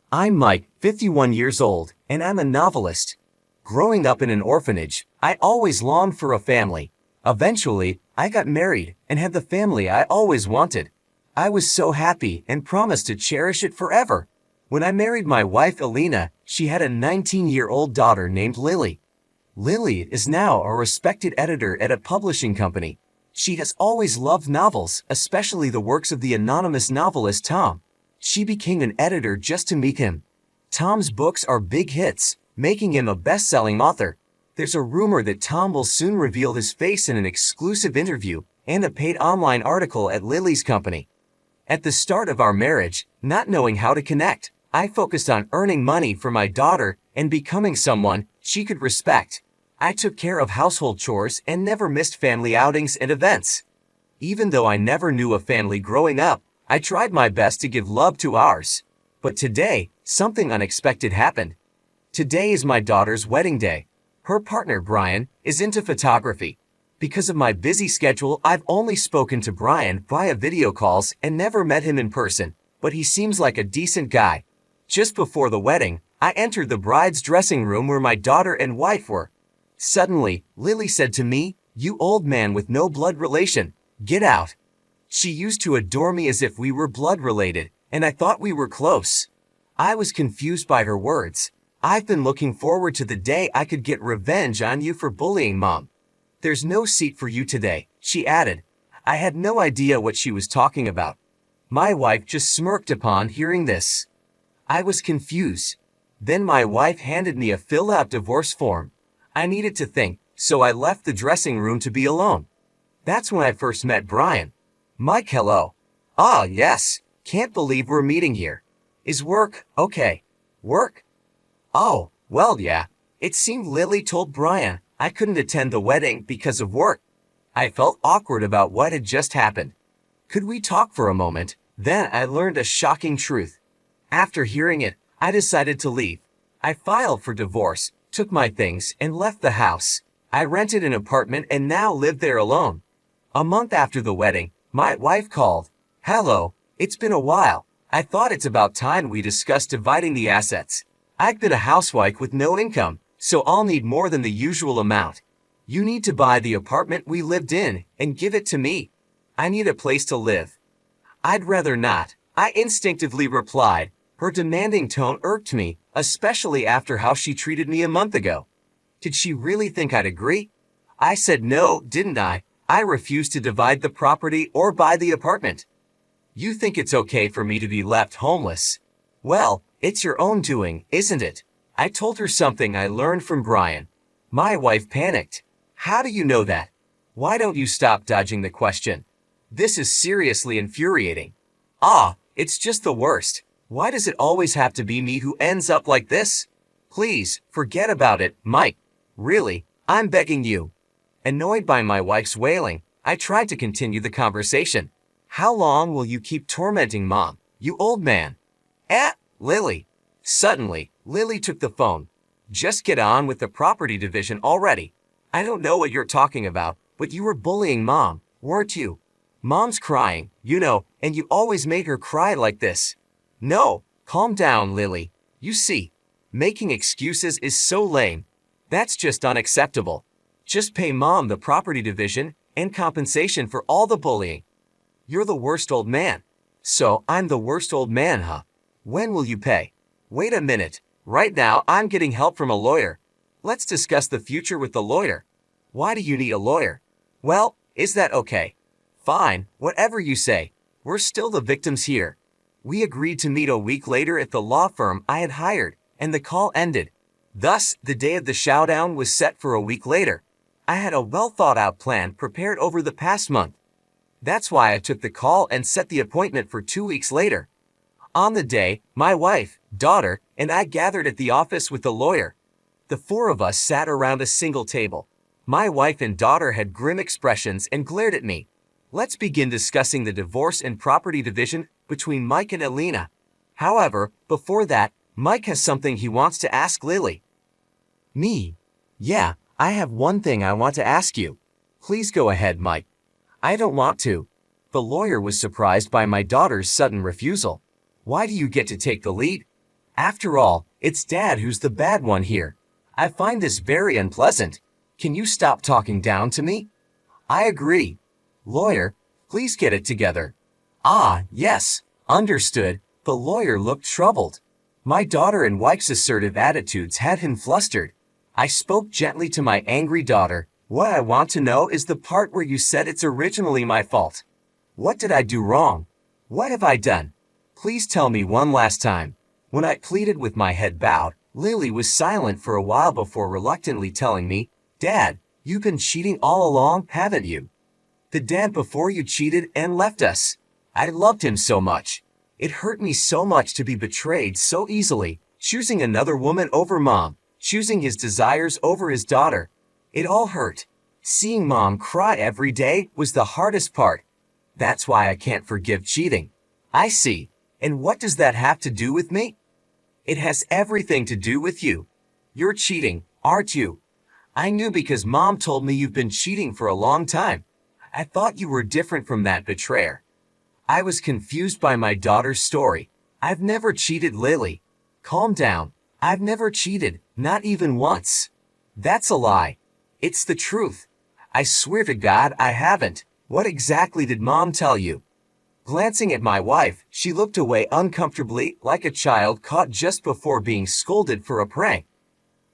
I'm Mike, 51 years old, and I'm a novelist. Growing up in an orphanage, I always longed for a family. Eventually, I got married and had the family I always wanted. I was so happy and promised to cherish it forever. When I married my wife Alina, she had a 19-year-old daughter named Lily. Lily is now a respected editor at a publishing company. She has always loved novels, especially the works of the anonymous novelist Tom. She became an editor just to meet him. Tom's books are big hits, making him a best-selling author. There's a rumor that Tom will soon reveal his face in an exclusive interview and a paid online article at Lily's company. At the start of our marriage, not knowing how to connect, I focused on earning money for my daughter and becoming someone she could respect. I took care of household chores and never missed family outings and events. Even though I never knew a family growing up, I tried my best to give love to ours. But today, something unexpected happened. Today is my daughter's wedding day. Her partner, Brian, is into photography. Because of my busy schedule, I've only spoken to Brian via video calls and never met him in person, but he seems like a decent guy. Just before the wedding, I entered the bride's dressing room where my daughter and wife were. Suddenly, Lily said to me, "You old man with no blood relation, get out." She used to adore me as if we were blood related, and I thought we were close. I was confused by her words. "I've been looking forward to the day I could get revenge on you for bullying Mom. There's no seat for you today," she added. I had no idea what she was talking about. My wife just smirked upon hearing this. I was confused. Then my wife handed me a filled-out divorce form. I needed to think, so I left the dressing room to be alone. That's when I first met Brian. "Mike, hello." "Ah, yes. Can't believe we're meeting here. Is work okay?" "Work? Oh, well, yeah. It seemed Lily told Brian I couldn't attend the wedding because of work." I felt awkward about what had just happened. Could we talk for a moment? Then I learned a shocking truth. After hearing it, I decided to leave. I filed for divorce, took my things, and left the house. I rented an apartment and now live there alone. A month after the wedding, my wife called. "Hello, it's been a while. I thought it's about time we discussed dividing the assets. I've been a housewife with no income, so I'll need more than the usual amount. You need to buy the apartment we lived in and give it to me. I need a place to live." "I'd rather not," I instinctively replied. Her demanding tone irked me, especially after how she treated me a month ago. Did she really think I'd agree? I said no, didn't I? I refused to divide the property or buy the apartment. "You think it's okay for me to be left homeless? Well, it's your own doing, isn't it?" I told her something I learned from Brian. My wife panicked. "How do you know that? Why don't you stop dodging the question? This is seriously infuriating." "Ah, it's just the worst. Why does it always have to be me who ends up like this? Please, forget about it, Mike. Really, I'm begging you." Annoyed by my wife's wailing, I tried to continue the conversation. "How long will you keep tormenting Mom, you old man?" Lily." Suddenly, Lily took the phone. "Just get on with the property division already. I don't know what you're talking about, but you were bullying Mom, weren't you? Mom's crying, you know, and you always made her cry like this." "No, calm down, Lily. You see, making excuses is so lame. That's just unacceptable. Just pay Mom the property division and compensation for all the bullying." "You're the worst old man." "So I'm the worst old man, huh? When will you pay?" "Wait a minute. Right now I'm getting help from a lawyer. Let's discuss the future with the lawyer." "Why do you need a lawyer?" "Well, is that okay?" "Fine, whatever you say. We're still the victims here." We agreed to meet a week later at the law firm I had hired, and the call ended. Thus, the day of the showdown was set for a week later. I had a well-thought-out plan prepared over the past month. That's why I took the call and set the appointment for 2 weeks later. On the day, my wife, daughter, and I gathered at the office with the lawyer. The four of us sat around a single table. My wife and daughter had grim expressions and glared at me. Let's begin discussing the divorce and property division between Mike and Alina. However, before that, Mike has something he wants to ask Lily. Me? Yeah, I have one thing I want to ask you. Please go ahead, Mike. I don't want to. The lawyer was surprised by my daughter's sudden refusal. Why do you get to take the lead? After all, it's Dad who's the bad one here. I find this very unpleasant. Can you stop talking down to me? I agree. Lawyer, please get it together. Ah, yes, understood. The lawyer looked troubled. My daughter and wife's assertive attitudes had him flustered. I spoke gently to my angry daughter. What I want to know is the part where you said it's originally my fault. What did I do wrong? What have I done? Please tell me one last time. When I pleaded with my head bowed, Lily was silent for a while before reluctantly telling me, Dad, you've been cheating all along, haven't you? The dad before you cheated and left us. I loved him so much. It hurt me so much to be betrayed so easily, choosing another woman over Mom, choosing his desires over his daughter. It all hurt. Seeing Mom cry every day was the hardest part. That's why I can't forgive cheating. I see. And what does that have to do with me? It has everything to do with you. You're cheating, aren't you? I knew because Mom told me you've been cheating for a long time. I thought you were different from that betrayer. I was confused by my daughter's story. I've never cheated, Lily. Calm down. I've never cheated, not even once. That's a lie. It's the truth. I swear to God I haven't. What exactly did Mom tell you? Glancing at my wife, she looked away uncomfortably like a child caught just before being scolded for a prank.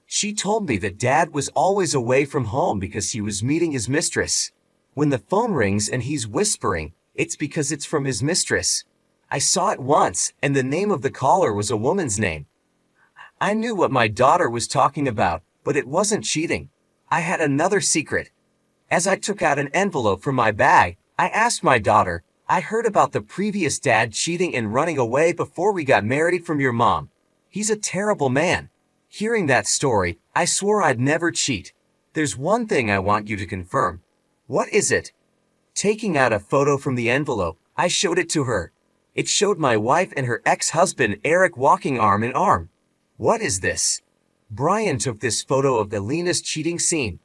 She told me that Dad was always away from home because he was meeting his mistress. When the phone rings and he's whispering, it's because it's from his mistress. I saw it once, and the name of the caller was a woman's name. I knew what my daughter was talking about, but it wasn't cheating. I had another secret. As I took out an envelope from my bag, I asked my daughter, I heard about the previous dad cheating and running away before we got married from your mom. He's a terrible man. Hearing that story, I swore I'd never cheat. There's one thing I want you to confirm. What is it? Taking out a photo from the envelope, I showed it to her. It showed my wife and her ex-husband Eric walking arm in arm. What is this? Brian took this photo of Alina's cheating scene.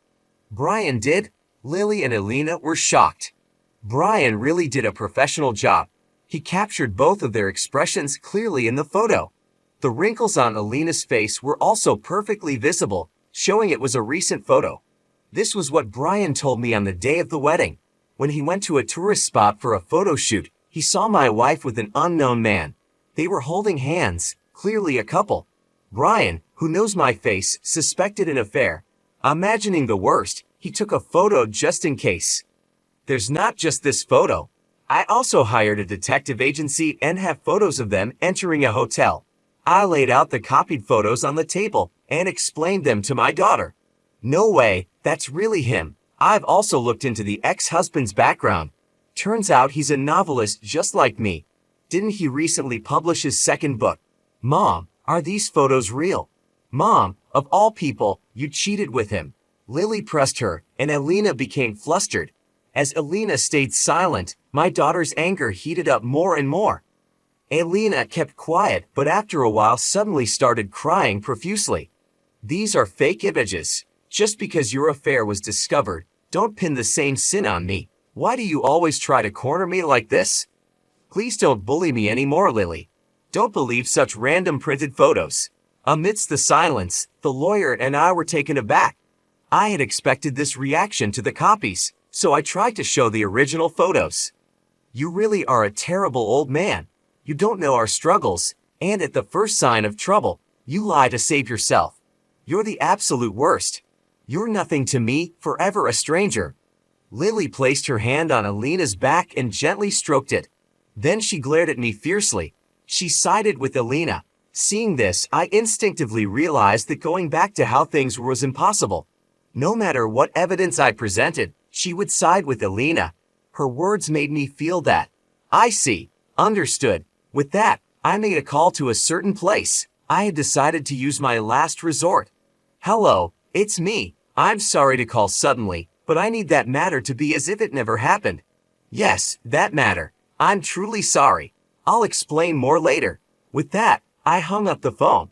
Brian did? Lily and Alina were shocked. Brian really did a professional job. He captured both of their expressions clearly in the photo. The wrinkles on Alina's face were also perfectly visible, showing it was a recent photo. This was what Brian told me on the day of the wedding. When he went to a tourist spot for a photo shoot, he saw my wife with an unknown man. They were holding hands, clearly a couple. Brian, who knows my face, suspected an affair. Imagining the worst, he took a photo just in case. There's not just this photo. I also hired a detective agency and have photos of them entering a hotel. I laid out the copied photos on the table and explained them to my daughter. No way, that's really him. I've also looked into the ex-husband's background. Turns out he's a novelist just like me. Didn't he recently publish his second book? Mom, are these photos real? Mom, of all people, you cheated with him. Lily pressed her, and Alina became flustered. As Alina stayed silent, my daughter's anger heated up more and more. Alina kept quiet, but after a while suddenly started crying profusely. These are fake images. Just because your affair was discovered, don't pin the same sin on me. Why do you always try to corner me like this? Please don't bully me anymore, Lily. Don't believe such random printed photos. Amidst the silence, the lawyer and I were taken aback. I had expected this reaction to the copies, so I tried to show the original photos. You really are a terrible old man. You don't know our struggles, and at the first sign of trouble, you lie to save yourself. You're the absolute worst. You're nothing to me, forever a stranger. Lily placed her hand on Alina's back and gently stroked it. Then she glared at me fiercely. She sided with Alina. Seeing this, I instinctively realized that going back to how things were was impossible. No matter what evidence I presented, she would side with Alina. Her words made me feel that. I see. Understood. With that, I made a call to a certain place. I had decided to use my last resort. Hello, it's me. I'm sorry to call suddenly, but I need that matter to be as if it never happened. Yes, that matter. I'm truly sorry. I'll explain more later. With that, I hung up the phone.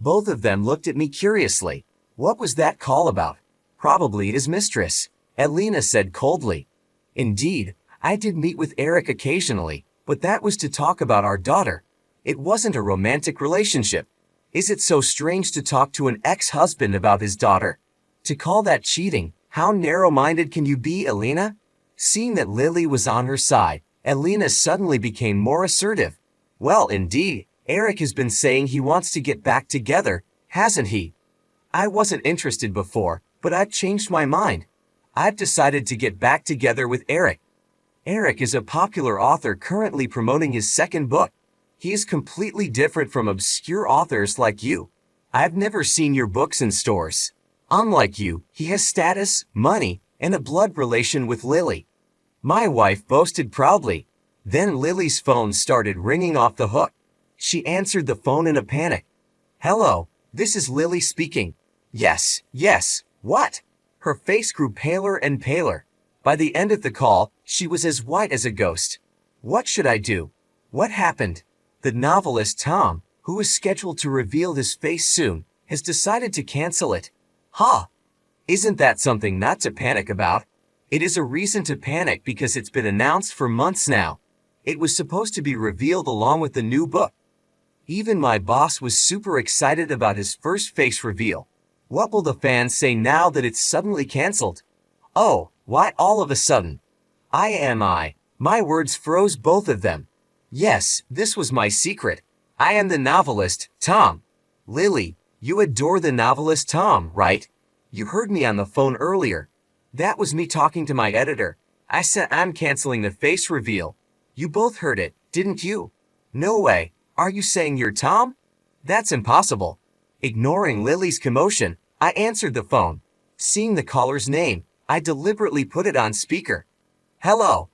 Both of them looked at me curiously. What was that call about? Probably his mistress, Alina said coldly. Indeed, I did meet with Eric occasionally, but that was to talk about our daughter. It wasn't a romantic relationship. Is it so strange to talk to an ex-husband about his daughter? To call that cheating? How narrow-minded can you be, Elena? Seeing that Lily was on her side, Elena suddenly became more assertive. Well, indeed, Eric has been saying he wants to get back together, hasn't he? I wasn't interested before, but I've changed my mind. I've decided to get back together with Eric. Eric is a popular author currently promoting his second book. He is completely different from obscure authors like you. I've never seen your books in stores. Unlike you, he has status, money, and a blood relation with Lily. My wife boasted proudly. Then Lily's phone started ringing off the hook. She answered the phone in a panic. Hello, this is Lily speaking. Yes, what? Her face grew paler and paler. By the end of the call, she was as white as a ghost. What should I do? What happened? The novelist Tom, who is scheduled to reveal his face soon, has decided to cancel it. Huh? Isn't that something not to panic about? It is a reason to panic because it's been announced for months now. It was supposed to be revealed along with the new book. Even my boss was super excited about his first face reveal. What will the fans say now that it's suddenly canceled? Oh, why all of a sudden? My words froze both of them. Yes, this was my secret. I am the novelist, Tom. Lily, you adore the novelist Tom, right? You heard me on the phone earlier. That was me talking to my editor. I said I'm canceling the face reveal. You both heard it, didn't you? No way. Are you saying you're Tom? That's impossible. Ignoring Lily's commotion, I answered the phone. Seeing the caller's name, I deliberately put it on speaker. Hello,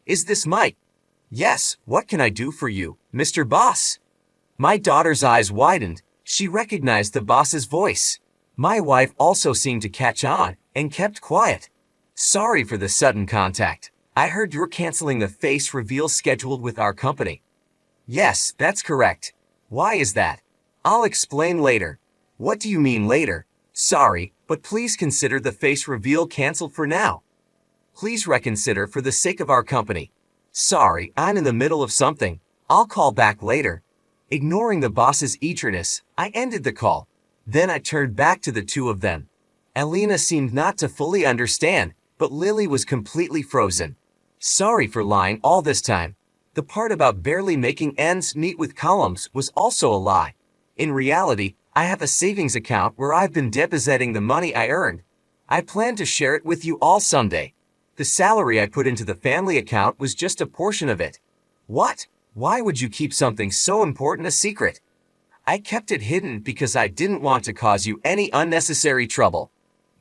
is this Mike? Yes, what can I do for you, Mr. Boss? My daughter's eyes widened. She recognized the boss's voice. My wife also seemed to catch on and kept quiet. Sorry for the sudden contact. I heard you're canceling the face reveal scheduled with our company. Yes, that's correct. Why is that? I'll explain later. What do you mean later? Sorry, but please consider the face reveal canceled for now. Please reconsider for the sake of our company. Sorry, I'm in the middle of something. I'll call back later. Ignoring the boss's eagerness, I ended the call. Then I turned back to the two of them. Elena seemed not to fully understand, but Lily was completely frozen. Sorry for lying all this time. The part about barely making ends meet with columns was also a lie. In reality, I have a savings account where I've been depositing the money I earned. I plan to share it with you all someday. The salary I put into the family account was just a portion of it. What? Why would you keep something so important a secret? I kept it hidden because I didn't want to cause you any unnecessary trouble.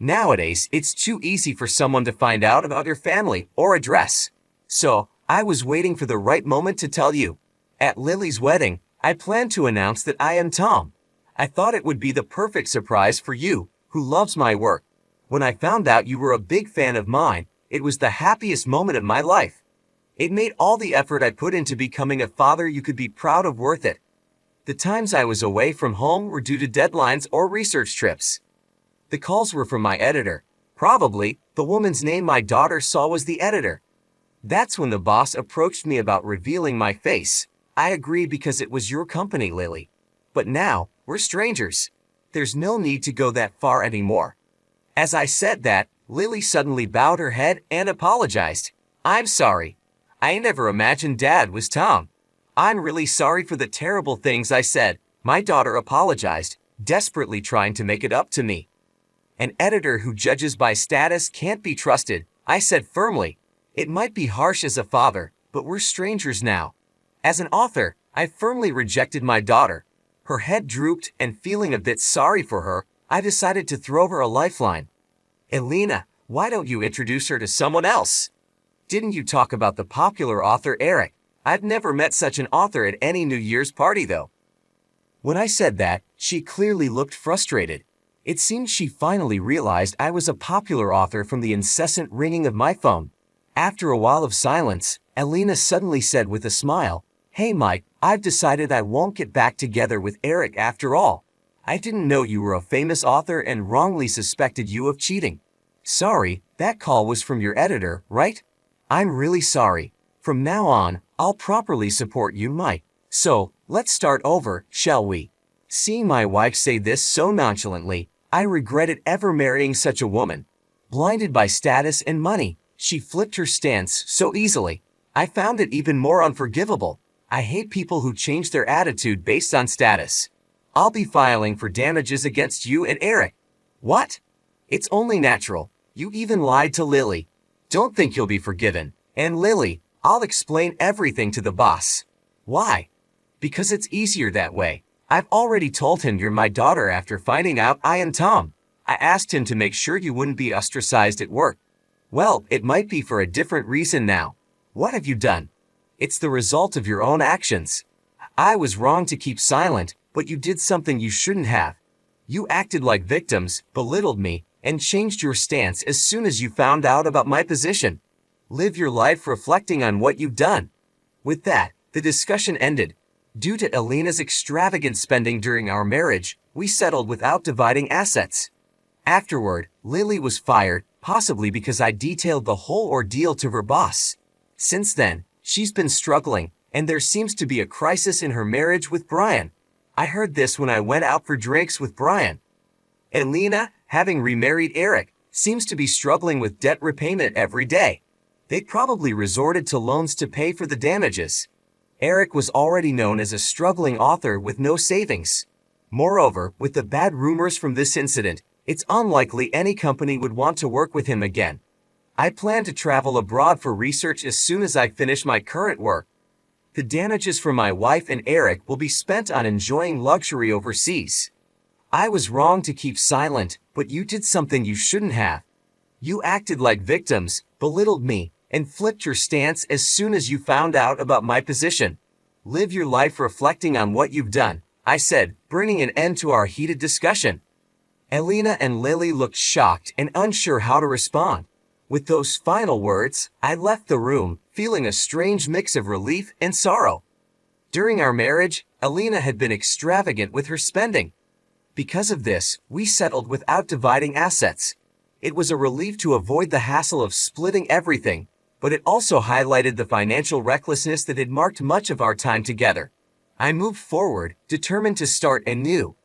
Nowadays, it's too easy for someone to find out about your family or address. So, I was waiting for the right moment to tell you. At Lily's wedding, I planned to announce that I am Tom. I thought it would be the perfect surprise for you, who loves my work. When I found out you were a big fan of mine, it was the happiest moment of my life. It made all the effort I put into becoming a father you could be proud of worth it. The times I was away from home were due to deadlines or research trips. The calls were from my editor. Probably, the woman's name my daughter saw was the editor. That's when the boss approached me about revealing my face. I agreed because it was your company, Lily. But now, we're strangers. There's no need to go that far anymore. As I said that, Lily suddenly bowed her head and apologized. I'm sorry. I never imagined Dad was Tom. I'm really sorry for the terrible things I said. My daughter apologized, desperately trying to make it up to me. An editor who judges by status can't be trusted, I said firmly. It might be harsh as a father, but we're strangers now. As an author, I firmly rejected my daughter. Her head drooped, and feeling a bit sorry for her, I decided to throw her a lifeline. Elena, why don't you introduce her to someone else? Didn't you talk about the popular author Eric? I've never met such an author at any New Year's party though. When I said that, she clearly looked frustrated. It seemed she finally realized I was a popular author from the incessant ringing of my phone. After a while of silence, Elena suddenly said with a smile, Hey Mike, I've decided I won't get back together with Eric after all. I didn't know you were a famous author and wrongly suspected you of cheating. Sorry, that call was from your editor, right? I'm really sorry. From now on, I'll properly support you, Mike. So, let's start over, shall we? Seeing my wife say this so nonchalantly, I regretted ever marrying such a woman. Blinded by status and money, she flipped her stance so easily. I found it even more unforgivable. I hate people who change their attitude based on status. I'll be filing for damages against you and Eric. What? It's only natural. You even lied to Lily. Don't think you'll be forgiven. And Lily, I'll explain everything to the boss. Why? Because it's easier that way. I've already told him you're my daughter after finding out I am Tom. I asked him to make sure you wouldn't be ostracized at work. Well, it might be for a different reason now. What have you done? It's the result of your own actions. I was wrong to keep silent, but you did something you shouldn't have. You acted like victims, belittled me, and changed your stance as soon as you found out about my position. Live your life reflecting on what you've done. With that, the discussion ended. Due to Elena's extravagant spending during our marriage, we settled without dividing assets. Afterward, Lily was fired, possibly because I detailed the whole ordeal to her boss. Since then, she's been struggling, and there seems to be a crisis in her marriage with Brian. I heard this when I went out for drinks with Brian. Elena, having remarried Eric, seems to be struggling with debt repayment every day. They probably resorted to loans to pay for the damages. Eric was already known as a struggling author with no savings. Moreover, with the bad rumors from this incident, it's unlikely any company would want to work with him again. I plan to travel abroad for research as soon as I finish my current work. The damages for my wife and Eric will be spent on enjoying luxury overseas. I was wrong to keep silent, but you did something you shouldn't have. You acted like victims, belittled me, and flipped your stance as soon as you found out about my position. Live your life reflecting on what you've done, I said, bringing an end to our heated discussion. Elena and Lily looked shocked and unsure how to respond. With those final words, I left the room, feeling a strange mix of relief and sorrow. During our marriage, Elena had been extravagant with her spending. Because of this, we settled without dividing assets. It was a relief to avoid the hassle of splitting everything, but it also highlighted the financial recklessness that had marked much of our time together. I moved forward, determined to start anew.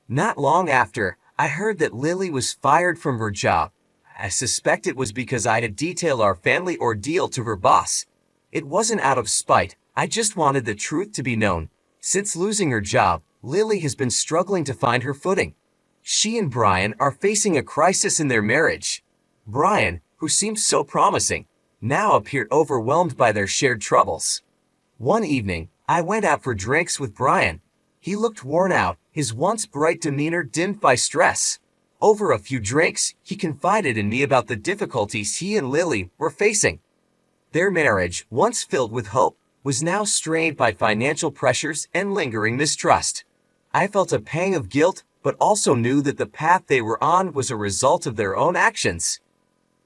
Not long after, I heard that Lily was fired from her job. I suspect it was because I had detailed our family ordeal to her boss. It wasn't out of spite, I just wanted the truth to be known. Since losing her job, Lily has been struggling to find her footing. She and Brian are facing a crisis in their marriage. Brian, who seemed so promising, now appeared overwhelmed by their shared troubles. One evening, I went out for drinks with Brian. He looked worn out, his once bright demeanor dimmed by stress. Over a few drinks, he confided in me about the difficulties he and Lily were facing. Their marriage, once filled with hope, was now strained by financial pressures and lingering mistrust. I felt a pang of guilt, but also knew that the path they were on was a result of their own actions.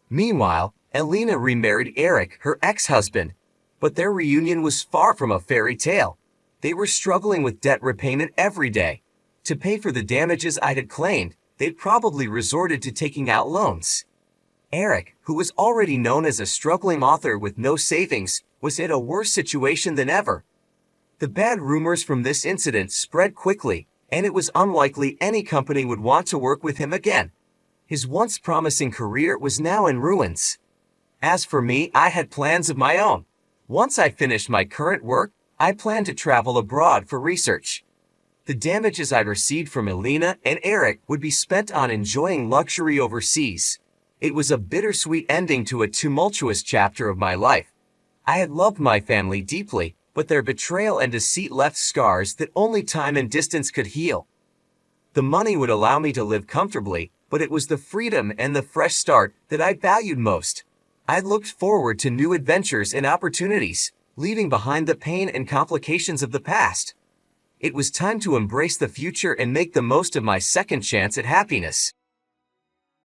Meanwhile, Elena remarried Eric, her ex-husband. But their reunion was far from a fairy tale. They were struggling with debt repayment every day. To pay for the damages I had claimed, they'd probably resorted to taking out loans. Eric, who was already known as a struggling author with no savings, was in a worse situation than ever. The bad rumors from this incident spread quickly, and it was unlikely any company would want to work with him again. His once promising career was now in ruins. As for me, I had plans of my own. Once I finished my current work, I planned to travel abroad for research. The damages I'd received from Elena and Eric would be spent on enjoying luxury overseas. It was a bittersweet ending to a tumultuous chapter of my life. I had loved my family deeply, but their betrayal and deceit left scars that only time and distance could heal. The money would allow me to live comfortably, but it was the freedom and the fresh start that I valued most. I looked forward to new adventures and opportunities, leaving behind the pain and complications of the past. It was time to embrace the future and make the most of my second chance at happiness.